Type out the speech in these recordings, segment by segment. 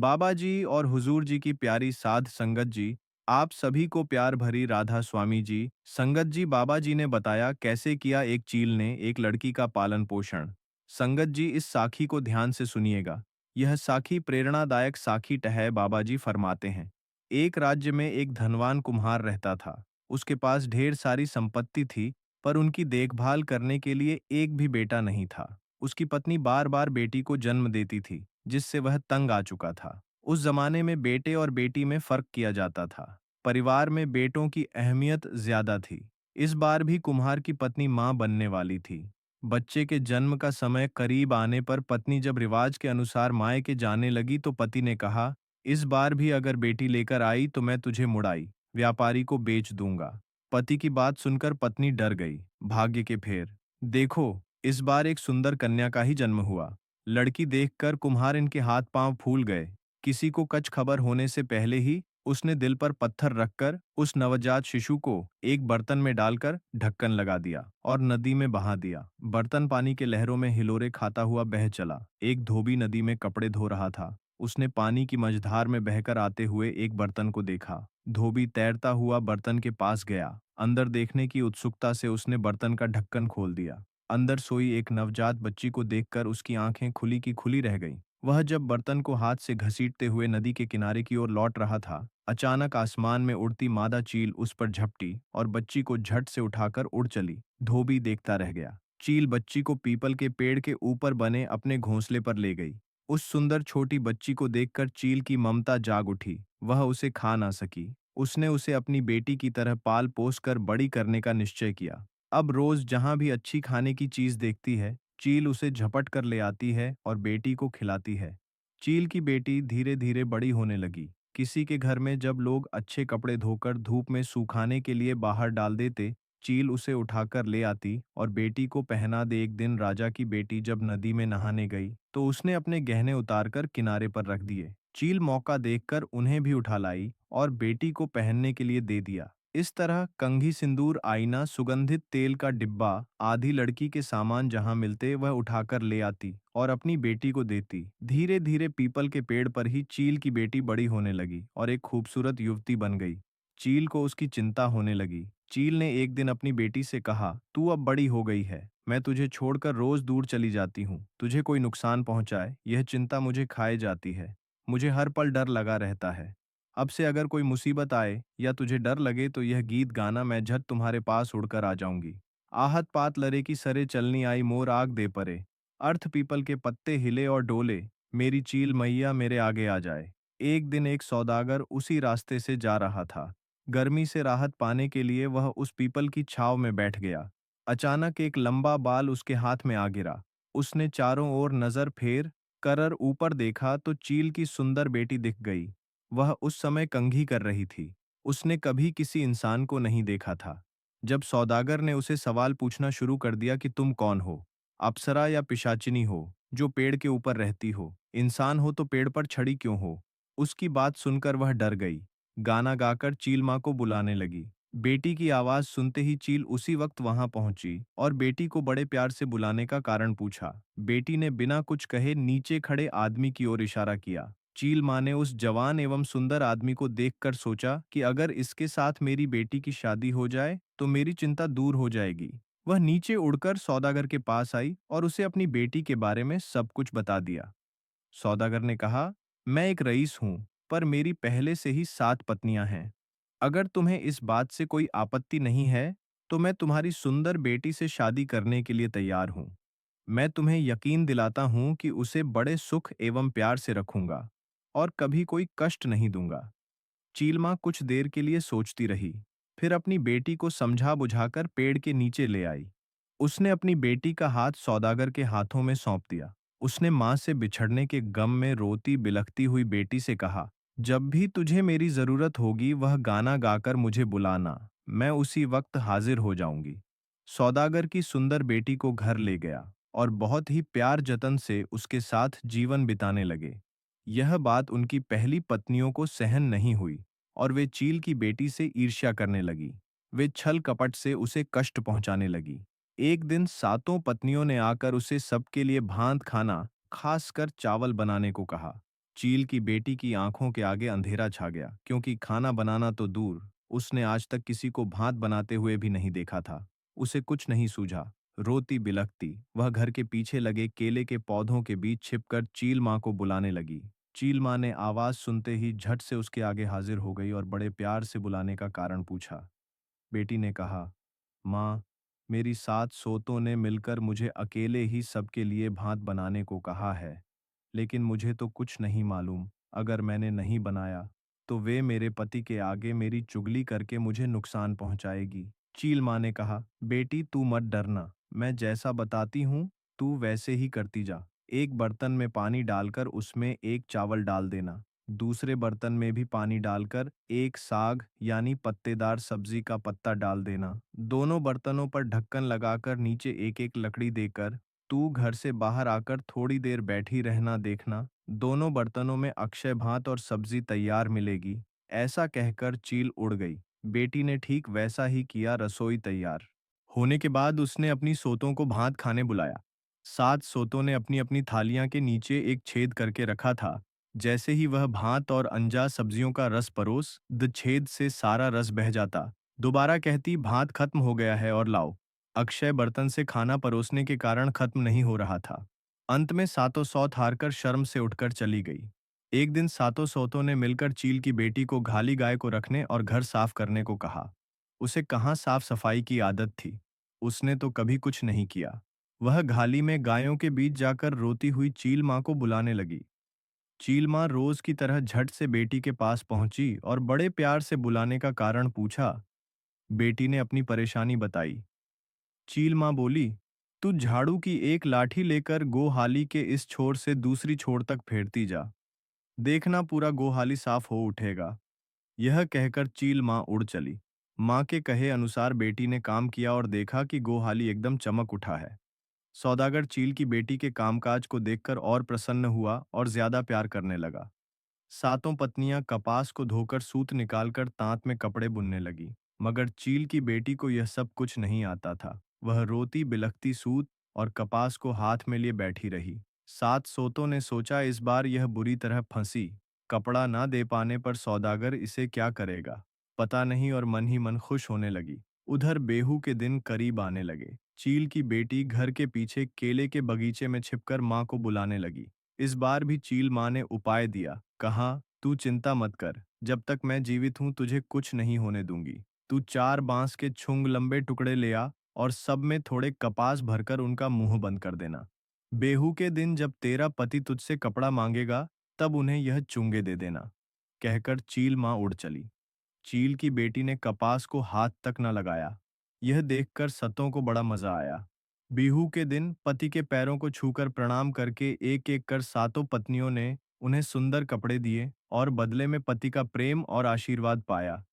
बाबा जी और हुजूर जी की प्यारी साध संगत जी, आप सभी को प्यार भरी राधा स्वामी जी। संगत जी, बाबा जी ने बताया कैसे किया एक चील ने एक लड़की का पालन पोषण। संगत जी, इस साखी को ध्यान से सुनिएगा। यह साखी प्रेरणादायक साखी है। बाबा जी फरमाते हैं, एक राज्य में एक धनवान कुम्हार रहता था। उसके पास ढेर सारी संपत्ति थी, पर उनकी देखभाल करने के लिए एक भी बेटा नहीं था। उसकी पत्नी बार बार बेटी को जन्म देती थी, जिससे वह तंग आ चुका था। उस जमाने में बेटे और बेटी में फर्क किया जाता था। परिवार में बेटों की अहमियत ज्यादा थी। इस बार भी कुम्हार की पत्नी मां बनने वाली थी। बच्चे के जन्म का समय करीब आने पर पत्नी जब रिवाज के अनुसार मायके जाने लगी तो पति ने कहा, इस बार भी अगर बेटी लेकर आई तो मैं तुझे मुड़ाई व्यापारी को बेच दूंगा। पति की बात सुनकर पत्नी डर गई। भाग्य के फेर, देखो, इस बार एक सुंदर कन्या का ही जन्म हुआ। लड़की देखकर कुम्हार इनके हाथ पांव फूल गए। किसी को कुछ खबर होने से पहले ही उसने दिल पर पत्थर रखकर उस नवजात शिशु को एक बर्तन में डालकर ढक्कन लगा दिया और नदी में बहा दिया। बर्तन पानी के लहरों में हिलोरे खाता हुआ बह चला। एक धोबी नदी में कपड़े धो रहा था। उसने पानी की मझधार में बहकर आते हुए एक बर्तन को देखा। धोबी तैरता हुआ बर्तन के पास गया। अंदर देखने की उत्सुकता से उसने बर्तन का ढक्कन खोल दिया। अंदर सोई एक नवजात बच्ची को देखकर उसकी आंखें खुली की खुली रह गईं। वह जब बर्तन को हाथ से घसीटते हुए नदी के किनारे की ओर लौट रहा था, अचानक आसमान में उड़ती मादा चील उस पर झपटी और बच्ची को झट से उठाकर उड़ चली। धोबी देखता रह गया। चील बच्ची को पीपल के पेड़ के ऊपर बने अपने घोंसले पर ले गई। उस सुंदर छोटी बच्ची को देखकर चील की ममता जाग उठी। वह उसे खा ना सकी। उसने उसे अपनी बेटी की तरह पाल पोस कर बड़ी करने का निश्चय किया। अब रोज जहां भी अच्छी खाने की चीज देखती है, चील उसे झपट कर ले आती है और बेटी को खिलाती है। चील की बेटी धीरे धीरे बड़ी होने लगी। किसी के घर में जब लोग अच्छे कपड़े धोकर धूप में सुखाने के लिए बाहर डाल देते, चील उसे उठाकर ले आती और बेटी को पहना दे। एक दिन राजा की बेटी जब नदी में नहाने गई तो उसने अपने गहने उतारकर किनारे पर रख दिए। चील मौका देखकर उन्हें भी उठा लाई और बेटी को पहनने के लिए दे दिया। इस तरह कंघी, सिंदूर, आईना, सुगंधित तेल का डिब्बा आदि लड़की के सामान जहां मिलते वह उठाकर ले आती और अपनी बेटी को देती। धीरे धीरे पीपल के पेड़ पर ही चील की बेटी बड़ी होने लगी और एक खूबसूरत युवती बन गई। चील को उसकी चिंता होने लगी। चील ने एक दिन अपनी बेटी से कहा, तू अब बड़ी हो गई है, मैं तुझे छोड़कर रोज दूर चली जाती हूँ। तुझे कोई नुकसान पहुंचाए, यह चिंता मुझे खाए जाती है। मुझे हर पल डर लगा रहता है। अब से अगर कोई मुसीबत आए या तुझे डर लगे तो यह गीत गाना, मैं झट तुम्हारे पास उड़कर आ जाऊंगी। आहत पात लरे की सरे चलनी आई, मोर आग दे परे। अर्थ पीपल के पत्ते हिले और डोले, मेरी चील मैया मेरे आगे आ जाए। एक दिन एक सौदागर उसी रास्ते से जा रहा था। गर्मी से राहत पाने के लिए वह उस पीपल की छाव में बैठ गया। अचानक एक लंबा बाल उसके हाथ में आ गिरा। उसने चारों ओर नजर फेर कर ऊपर देखा तो चील की सुंदर बेटी दिख गई। वह उस समय कंघी कर रही थी। उसने कभी किसी इंसान को नहीं देखा था। जब सौदागर ने उसे सवाल पूछना शुरू कर दिया कि तुम कौन हो, अप्सरा या पिशाचिनी हो जो पेड़ के ऊपर रहती हो, इंसान हो तो पेड़ पर छड़ी क्यों हो? उसकी बात सुनकर वह डर गई। गाना गाकर चील माँ को बुलाने लगी। बेटी की आवाज सुनते ही चील उसी वक्त वहां पहुंची और बेटी को बड़े प्यार से बुलाने का कारण पूछा। बेटी ने बिना कुछ कहे नीचे खड़े आदमी की ओर इशारा किया। चील माँ ने उस जवान एवं सुंदर आदमी को देखकर सोचा कि अगर इसके साथ मेरी बेटी की शादी हो जाए तो मेरी चिंता दूर हो जाएगी। वह नीचे उड़कर सौदागर के पास आई और उसे अपनी बेटी के बारे में सब कुछ बता दिया। सौदागर ने कहा, मैं एक रईस हूं, पर मेरी पहले से ही 7 पत्नियां हैं। अगर तुम्हें इस बात से कोई आपत्ति नहीं है, तो मैं तुम्हारी सुंदर बेटी से शादी करने के लिए तैयार हूं। मैं तुम्हें यकीन दिलाता हूं कि उसे बड़े सुख एवं प्यार से रखूंगा और कभी कोई कष्ट नहीं दूंगा। चीलमा कुछ देर के लिए सोचती रही, फिर अपनी बेटी को समझा बुझाकर पेड़ के नीचे ले आई। उसने अपनी बेटी का हाथ सौदागर के हाथों में सौंप दिया। उसने मां से बिछड़ने के गम में रोती बिलखती हुई बेटी से कहा, जब भी तुझे मेरी जरूरत होगी वह गाना गाकर मुझे बुलाना, मैं उसी वक्त हाजिर हो जाऊंगी। सौदागर की सुंदर बेटी को घर ले गया और बहुत ही प्यार जतन से उसके साथ जीवन बिताने लगे। यह बात उनकी पहली पत्नियों को सहन नहीं हुई और वे चील की बेटी से ईर्ष्या करने लगी। वे छल कपट से उसे कष्ट पहुंचाने लगी। एक दिन 7 पत्नियों ने आकर उसे सबके लिए भांत खाना, खासकर चावल बनाने को कहा। चील की बेटी की आंखों के आगे अंधेरा छा गया, क्योंकि खाना बनाना तो दूर, उसने आज तक किसी को भात बनाते हुए भी नहीं देखा था। उसे कुछ नहीं सूझा। रोती बिलखती वह घर के पीछे लगे केले के पौधों के बीच छिपकर चील माँ को बुलाने लगी। चील माँ ने आवाज सुनते ही झट से उसके आगे हाजिर हो गई और बड़े प्यार से बुलाने का कारण पूछा। बेटी ने कहा, माँ, मेरी 7 सोतों ने मिलकर मुझे अकेले ही सबके लिए भात बनाने को कहा है, लेकिन मुझे तो कुछ नहीं मालूम। अगर मैंने नहीं बनाया, तो वे मेरे पति के आगे मेरी चुगली करके मुझे नुकसान पहुंचाएगी। चील माँ ने कहा, बेटी तू मत डरना, मैं जैसा बताती हूँ, तू वैसे ही करती जा। एक बर्तन में पानी डालकर उसमें एक चावल डाल देना। दूसरे बर्तन में भी पानी डालकर एक साग यानी पत्तेदार सब्जी का पत्ता डाल देना। दोनों बर्तनों पर ढक्कन लगाकर नीचे एक एक लकड़ी देकर तू घर से बाहर आकर थोड़ी देर बैठी रहना, देखना दोनों बर्तनों में अक्षय भात और सब्जी तैयार मिलेगी। ऐसा कहकर चील उड़ गई। बेटी ने ठीक वैसा ही किया। रसोई तैयार होने के बाद उसने अपनी सोतों को भात खाने बुलाया। 7 सोतों ने अपनी अपनी थालियां के नीचे एक छेद करके रखा था। जैसे ही वह भात और अनजा सब्जियों का रस परोस द छेद से सारा रस बह जाता। दोबारा कहती, भात खत्म हो गया है और लाओ। अक्षय बर्तन से खाना परोसने के कारण खत्म नहीं हो रहा था। अंत में 7 सौत हारकर शर्म से उठकर चली गई। एक दिन 7 सौतों ने मिलकर चील की बेटी को घाली गाय को रखने और घर साफ करने को कहा। उसे कहाँ साफ सफाई की आदत थी। उसने तो कभी कुछ नहीं किया। वह घाली में गायों के बीच जाकर रोती हुई चील माँ को बुलाने लगी। चील माँ रोज की तरह झट से बेटी के पास पहुंची और बड़े प्यार से बुलाने का कारण पूछा। बेटी ने अपनी परेशानी बताई। चील माँ बोली, तू झाड़ू की एक लाठी लेकर गोहाली के इस छोर से दूसरी छोर तक फेरती जा। देखना पूरा गोहाली साफ हो उठेगा। यह कहकर चील माँ उड़ चली। माँ के कहे अनुसार बेटी ने काम किया और देखा कि गोहाली एकदम चमक उठा है। सौदागर चील की बेटी के कामकाज को देखकर और प्रसन्न हुआ और ज्यादा प्यार करने लगा। 7 पत्नियां कपास को धोकर सूत निकालकर तांत में कपड़े बुनने लगी। मगर चील की बेटी को यह सब कुछ नहीं आता था। वह रोती बिलखती सूत और कपास को हाथ में लिए बैठी रही। 7 सोतों ने सोचा, इस बार यह बुरी तरह फंसी। कपड़ा ना दे पाने पर सौदागर इसे क्या करेगा, पता नहीं, और मन ही मन खुश होने लगी। उधर बेहू के दिन करीब आने लगे। चील की बेटी घर के पीछे केले के बगीचे में छिपकर माँ को बुलाने लगी। इस बार भी चील माँ ने उपाय दिया। कहा, तू चिंता मत कर, जब तक मैं जीवित हूं तुझे कुछ नहीं होने दूंगी। तू 4 बांस के छुंग लंबे टुकड़े ले आ और सब में थोड़े कपास भरकर उनका मुंह बंद कर देना। बेहू के दिन जब तेरा पति तुझसे कपड़ा मांगेगा, तब उन्हें यह चुंगे दे देना। कहकर चील माँ उड़ चली। चील की बेटी ने कपास को हाथ तक न लगाया। यह देखकर सतों को बड़ा मजा आया। बिहू के दिन पति के पैरों को छूकर प्रणाम करके एक एक कर 7 पत्नियों ने उन्हें सुंदर कपड़े दिए और बदले में पति का प्रेम और आशीर्वाद पाया।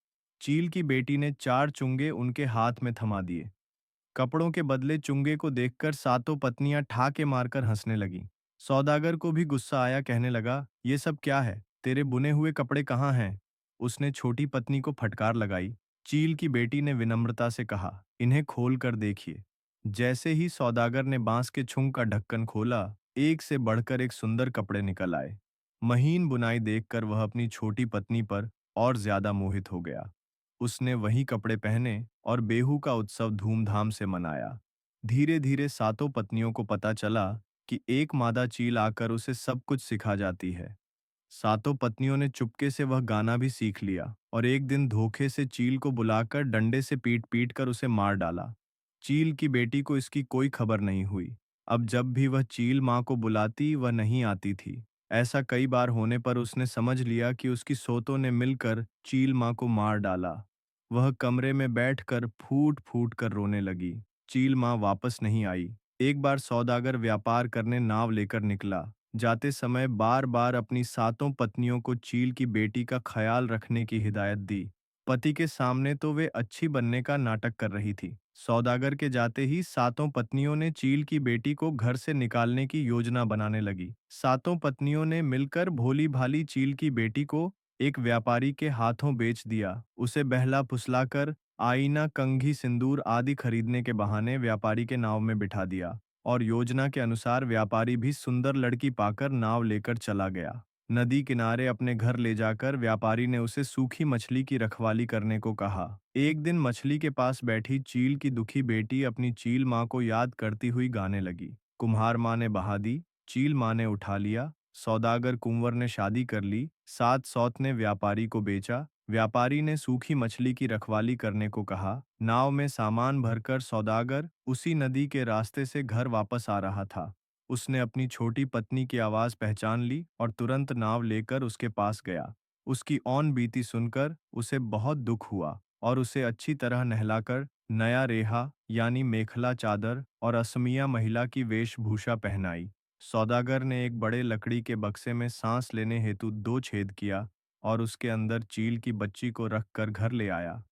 चील की बेटी ने 4 चुंगे उनके हाथ में थमा दिए। कपड़ों के बदले चुंगे को देखकर 7 पत्नियां ठाके मारकर हंसने लगीं। सौदागर को भी गुस्सा आया, कहने लगा, ये सब क्या है, तेरे बुने हुए कपड़े कहाँ हैं? उसने छोटी पत्नी को फटकार लगाई। चील की बेटी ने विनम्रता से कहा, इन्हें खोल कर देखिए। जैसे ही सौदागर ने बांस के छुंग का ढक्कन खोला, एक से बढ़कर एक सुंदर कपड़े निकल आए। महीन बुनाई देखकर वह अपनी छोटी पत्नी पर और ज्यादा मोहित हो गया। उसने वही कपड़े पहने और बेहू का उत्सव धूमधाम से मनाया। धीरे धीरे 7 पत्नियों को पता चला कि एक मादा चील आकर उसे सब कुछ सिखा जाती है। 7 पत्नियों ने चुपके से वह गाना भी सीख लिया और एक दिन धोखे से चील को बुलाकर डंडे से पीट पीट कर उसे मार डाला। चील की बेटी को इसकी कोई खबर नहीं हुई। अब जब भी वह चील माँ को बुलाती, वह नहीं आती थी। ऐसा कई बार होने पर उसने समझ लिया कि उसकी सोतों ने मिलकर चील माँ को मार डाला। वह कमरे में बैठकर फूट फूट कर रोने लगी। चील माँ वापस नहीं आई। एक बार सौदागर व्यापार करने नाव लेकर निकला। जाते समय बार बार अपनी 7 पत्नियों को चील की बेटी का ख्याल रखने की हिदायत दी। पति के सामने तो वे अच्छी बनने का नाटक कर रही थी। सौदागर के जाते ही 7 पत्नियों ने चील की बेटी को घर से निकालने की योजना बनाने लगी। 7 पत्नियों ने मिलकर भोली भाली चील की बेटी को एक व्यापारी के हाथों बेच दिया। उसे बहला फुसलाकर आईना, कंघी, सिंदूर आदि खरीदने के बहाने व्यापारी के नाव में बिठा दिया और योजना के अनुसार व्यापारी भी सुंदर लड़की पाकर नाव लेकर चला गया। नदी किनारे अपने घर ले जाकर व्यापारी ने उसे सूखी मछली की रखवाली करने को कहा। एक दिन मछली के पास बैठी चील की दुखी बेटी अपनी चील माँ को याद करती हुई गाने लगी। कुम्हार माँ ने बहा दी, चील माँ ने उठा लिया, सौदागर कुंवर ने शादी कर ली, सात सौत ने व्यापारी को बेचा। व्यापारी ने सूखी मछली की रखवाली करने को कहा। नाव में सामान भरकर सौदागर उसी नदी के रास्ते से घर वापस आ रहा था। उसने अपनी छोटी पत्नी की आवाज पहचान ली और तुरंत नाव लेकर उसके पास गया। उसकी औन बीती सुनकर उसे बहुत दुख हुआ और उसे अच्छी तरह नहलाकर नया रेहा यानी मेखला चादर और असमिया महिला की वेशभूषा पहनाई। सौदागर ने एक बड़े लकड़ी के बक्से में सांस लेने हेतु दो छेद किया और उसके अंदर चील की बच्ची को रखकर घर ले आया।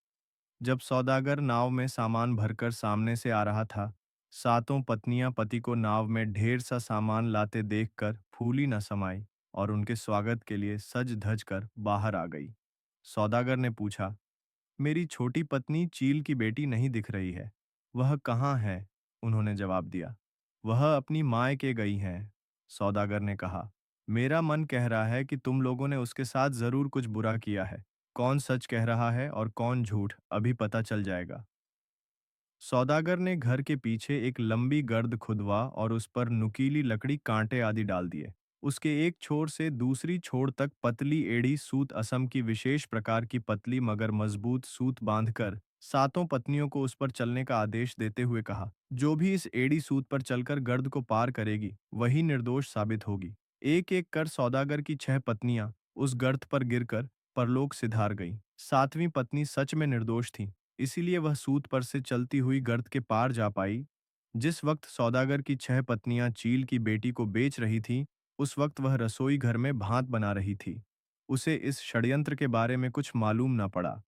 जब सौदागर नाव में सामान भरकर सामने से आ रहा था, सातों पत्नियां पति को नाव में ढेर सा सामान लाते देखकर फूली न समाई और उनके स्वागत के लिए सज धज कर बाहर आ गई। सौदागर ने पूछा, मेरी छोटी पत्नी चील की बेटी नहीं दिख रही है, वह कहाँ है? उन्होंने जवाब दिया, वह अपनी मायके गई हैं। सौदागर ने कहा, मेरा मन कह रहा है कि तुम लोगों ने उसके साथ जरूर कुछ बुरा किया है। कौन सच कह रहा है और कौन झूठ, अभी पता चल जाएगा। सौदागर ने घर के पीछे एक लंबी गर्द खुदवा और उस पर नुकीली लकड़ी कांटे आदि डाल दिए। उसके एक छोर से दूसरी छोर तक पतली एड़ी सूत असम की विशेष प्रकार की पतली मगर मजबूत सूत बांधकर सातों पत्नियों को उस पर चलने का आदेश देते हुए कहा, जो भी इस एड़ी सूत पर चलकर गर्द को पार करेगी वही निर्दोष साबित होगी। एक एक कर सौदागर की छह पत्नियां उस गर्त पर गिरकर परलोक सिधार गईं। सातवीं पत्नी सच में निर्दोष थी, इसीलिए वह सूत पर से चलती हुई गर्त के पार जा पाई। जिस वक्त सौदागर की छह पत्नियां चील की बेटी को बेच रही थीं, उस वक्त वह रसोई घर में भात बना रही थी। उसे इस षड्यंत्र के बारे में कुछ मालूम न पड़ा।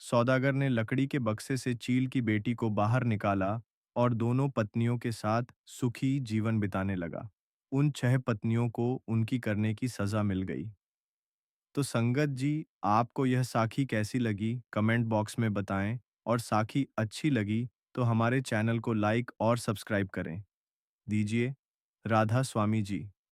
सौदागर ने लकड़ी के बक्से से चील की बेटी को बाहर निकाला और दोनों पत्नियों के साथ सुखी जीवन बिताने लगा। उन छह पत्नियों को उनकी करने की सजा मिल गई। तो संगत जी, आपको यह साखी कैसी लगी कमेंट बॉक्स में बताएं और साखी अच्छी लगी तो हमारे चैनल को लाइक और सब्सक्राइब करें दीजिए। राधा स्वामी जी।